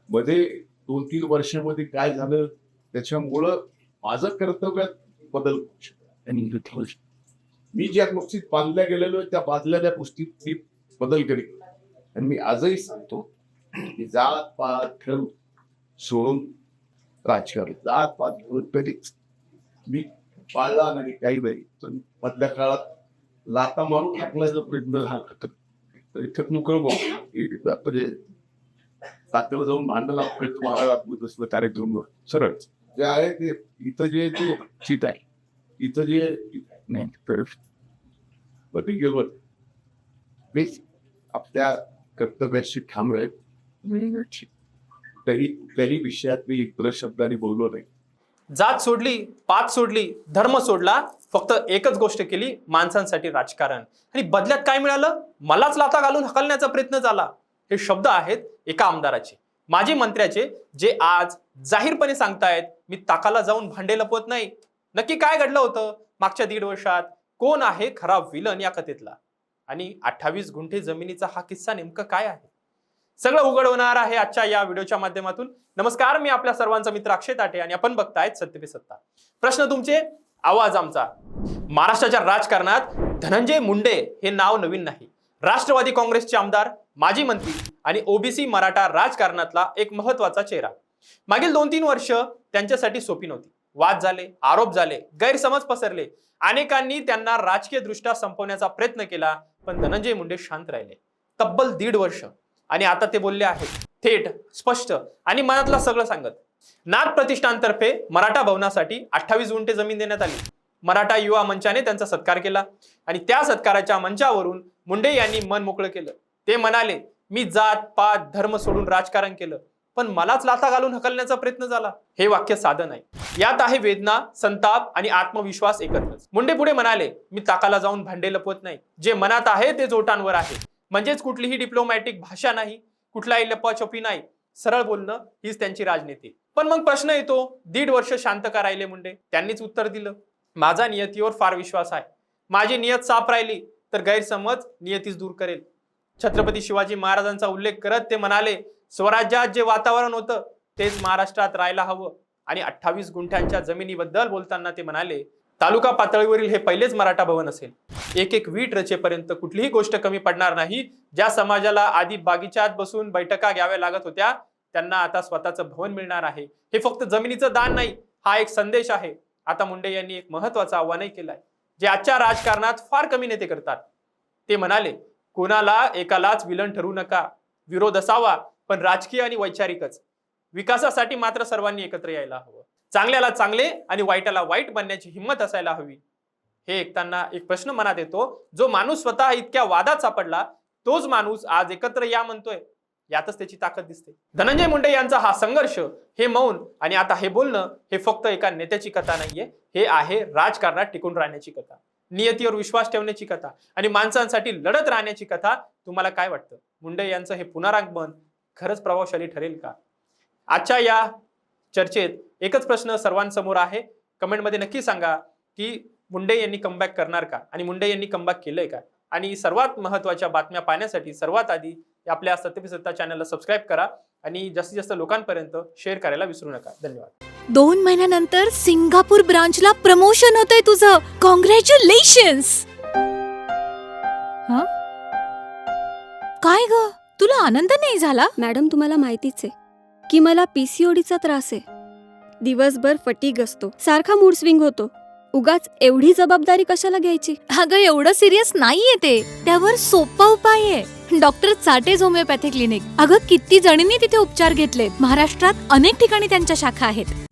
मध्ये 2-3 वर्षामध्ये काय झालं त्याच्यामुळं माझं कर्तव्यात बदल होऊ शकतो. आणि मी ज्या गोष्टीत बांधल्या गेलेलो त्या बांधलेल्या गोष्टीत मी बदल करेन. आणि मी आजही सांगतो की जात पात ठेव सोडून राजकारण जात पात कधीच मी पाळला नाही काही नाही. पण मधल्या काळात लाता मारून टाकण्याचा प्रयत्न झाला तर इथं नुकळ म्हणजे तात्याला जाऊन भांडण प्रयत्न कार्यक्रम सरळ जे आहे ते इथं जे चित आहे इथं जे नाही गेलो मी आपल्या कर्तव्याशी ठाम राहील. तरी विषयात मी इतर शब्दाने बोललो नाही. जात सोडली, पात सोडली, धर्म सोडला, फक्त एकच गोष्ट केली, माणसांसाठी राजकारण. आणि बदल्यात काय मिळालं? मलाच लाथा घालून हकलण्याचा प्रयत्न झाला. हे शब्द आहेत एका आमदाराचे, माजी मंत्र्याचे, जे आज जाहीरपणे सांगतायत मी ताकाला जाऊन भांडे लपवत नाही. नक्की काय घडलं होतं मागच्या 1.5 वर्षात? कोण आहे खरा विलन या कथेतला? आणि 28 गुंठे जमिनीचा हा किस्सा नेमकं काय आहे? सगळं उघड होणार आहे आजच्या या व्हिडिओच्या माध्यमातून. नमस्कार, मी आपल्या सर्वांचा मित्र अक्षय ताटे आणि आपण बघतायत सत्य पे सत्ता. प्रश्न तुमचे, आवाज आमचा. महाराष्ट्राच्या राजकारणात धनंजय मुंडे हे नाव नवीन नाही. राष्ट्रवादी काँग्रेसचे आमदार, माजी मंत्री आणि ओबीसी मराठा राजकारणातला एक महत्वाचा चेहरा. मागील 2-3 वर्ष त्यांच्यासाठी सोपी नव्हती. वाद झाले, आरोप झाले, गैरसमज पसरले. अनेकांनी त्यांना राजकीय दृष्ट्या संपवण्याचा प्रयत्न केला, पण धनंजय मुंडे शांत राहिले. तब्बल 1.5 वर्ष. आणि आता ते बोलले आहेत थेट, स्पष्ट आणि मनातलं सगळं सांगत. नाथ प्रतिष्ठानतर्फे मराठा भवनासाठी 28 गुंठे जमीन देण्यात आली. मराठा युवा मंचाने त्यांचा सत्कार केला आणि त्या सत्काराच्या मंचावरून मुंडे यांनी मन मोकळं केलं. ते म्हणाले, मी जात पात धर्म सोडून राजकारण केलं, पण मलाच लाथा घालून हकलण्याचा प्रयत्न झाला. हे वाक्य साधं नाही, यात आहे वेदना, संताप आणि आत्मविश्वास एकत्रच. मुंडे पुढे म्हणाले, मी ताकाला जाऊन भांडे लपवत नाही. जे मनात आहे ते जोटांवर आहे. म्हणजेच कुठलीही डिप्लोमॅटिक भाषा नाही, कुठलाही लपवाछपी नाही, सरळ बोलणं हीच त्यांची राजनीती. पण मग प्रश्न येतो, 1.5 वर्ष शांत का राहिले मुंडे? त्यांनीच उत्तर दिलं, माझा नियतीवर फार विश्वास आहे. माझी नियत साफ राहिली तर गैरसमज नियतीच दूर करेल. छत्रपती शिवाजी महाराजांचा उल्लेख करत ते म्हणाले, स्वराज्यात जे वातावरण होतं तेच महाराष्ट्रात राहायला हवं. आणि 28 गुंठ्यांच्या जमिनीबद्दल बोलताना ते म्हणाले, तालुका पातळीवरील हे पहिलेच मराठा भवन असेल. एक वीट रचेपर्यंत कुठलीही गोष्ट कमी पडणार नाही. ज्या समाजाला आधी बागीच्यात बसून बैठका घ्याव्या लागत होत्या, त्यांना आता स्वतःचं भवन मिळणार आहे. हे फक्त जमिनीचं दान नाही, हा एक संदेश आहे. आता मुंडे यांनी एक महत्वाचं आव्हानही केलंय, जे आजच्या राजकारणात फार कमी नेते करतात. ते म्हणाले, कोणाला एकालाच विलन ठरवू नका. विरोध असावा, पण राजकीय आणि वैचारिकच. विकासासाठी मात्र सर्वांनी एकत्र यायला हवं. चांगल्याला चांगले आणि वाईटाला वाईट बनण्याची हिंमत असायला हवी. हे ऐकताना एक प्रश्न मनात येतो, जो माणूस स्वतः इतक्या वादात सापडला, तोच माणूस आज एकत्र या म्हणतोय. यातच त्याची ताकद दिसते. धनंजय मुंडे यांचा हा संघर्ष, हे मौन आणि आता हे बोलणं, हे फक्त एका नेत्याची कथा नाहीये. हे आहे राजकारणात टिकून राहण्याची कथा, नियतीवर विश्वास ठेवण्याची कथा आणि माणसांसाठी लढत राहण्याची कथा. तुम्हाला काय वाटतं, मुंडे यांचं हे पुनरागमन खरंच प्रभावशाली ठरेल का? आजच्या या चर्चेत एकच प्रश्न सर्वांसमोर आहे. कमेंटमध्ये नक्की सांगा की मुंडे यांनी कमबॅक करणार का आणि मुंडे यांनी कमबॅक केलंय का? आणि सर्वात महत्त्वाच्या बातम्या पाहण्यासाठी सर्वात आधी आपल्या सत्य पे सत्ता चॅनलला सबस्क्राईब करा आणि जास्तीत जास्त लोकांपर्यंत शेअर करायला विसरू नका. धन्यवाद. 2 महिन्यानंतर सिंगापूर ब्रांचला प्रमोशन होतंय तुझं. कॉंग्रॅच्युलेशन्स. काय ग, तुला आनंद नाही झाला? मॅडम, तुम्हाला माहितीच आहे की मला पीसीओडीचा त्रास आहे. दिवसभर फटीग असतो, सारखा मूड स्विंग होतो. उगाच एवढी जबाबदारी कशाला घ्यायची? अगं, एवढं सिरियस नाहीये ते. त्यावर सोपा उपाय आहे, डॉक्टर चाटेज होमिओपॅथी क्लिनिक. अगं, किती जणींनी तिथे उपचार घेतलेत. महाराष्ट्रात अनेक ठिकाणी त्यांच्या शाखा आहेत.